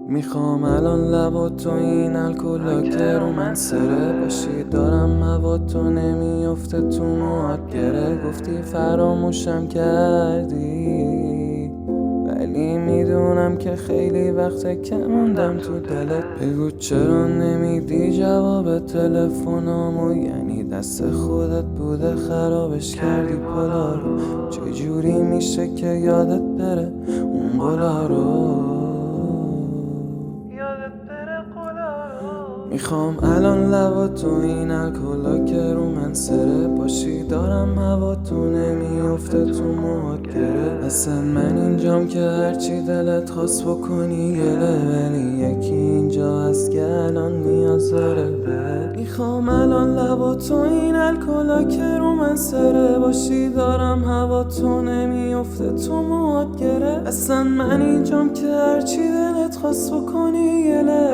میخوام الان لبات تو این الکلا که رو من سره باشی، دارم مواد تو نمیفته تو موهات گره. گفتی فراموشم کردی ولی میدونم که خیلی وقته که موندم تو دلت. بگو چرا نمیدی جواب تلفنامو، یعنی دست خودت بوده خرابش کردی پلا رو. چجوری میشه که یادت بره اون قولا رو؟ میخوام الان لبا تو این الکلا که رو من سره باشی، دارم هوا تو نمیفته تو موهات گره. اصلا من اینجام که هرچی دلت خواست بکنی گله، ولی یکی اینجا هست که الان نیاز داره بهت. میخوام الان لبا تو این الکلا که رو من سره باشی، دارم هوا تو نمیفته تو موهات گره. اصلا من اینجام که هرچی دلت خواست بکنی گله.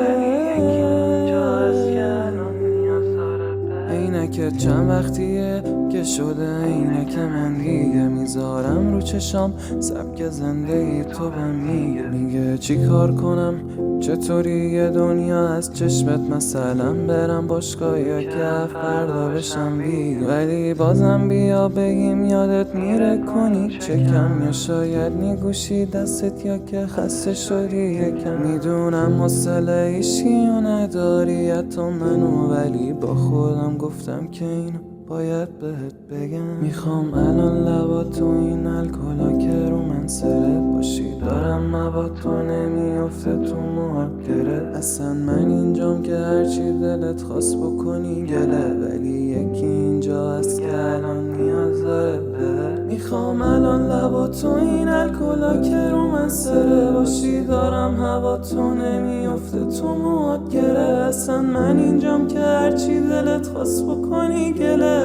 عینکت چند وقتیه که شده عینک من دیگه، میذارم رو چشام سبک زندگی تو بهم میگه چی کار کنم، چطوری یه دنیا از چشمت مثلا برم باشگاه یا که فردا بشم بیگ. ولی بازم بیا بگیم یادت میره کنی چکم، یا شاید میگوشی دستت یا که خسته شدی یکم. میدونم حوصله ایشیو نداری حتی منو، ولی با خودم گفتم که اینو باید بهت بگم. میخوام الان لبا تو این الکلا که رو من سره باشی، دارم مواد تو نمیفته تو موهات گره. اصلا من اینجام که هرچی دلت خواست بکنی گله، ولی یکی اینجا هست که الان نیاز داره بهت. میخوام الان لبا تو این الکلا که رو من سره باشی، دارم هوا تو نمیفته تو موهات گره. اصلا من اینجام که هرچی دلت خواست بکنی گله.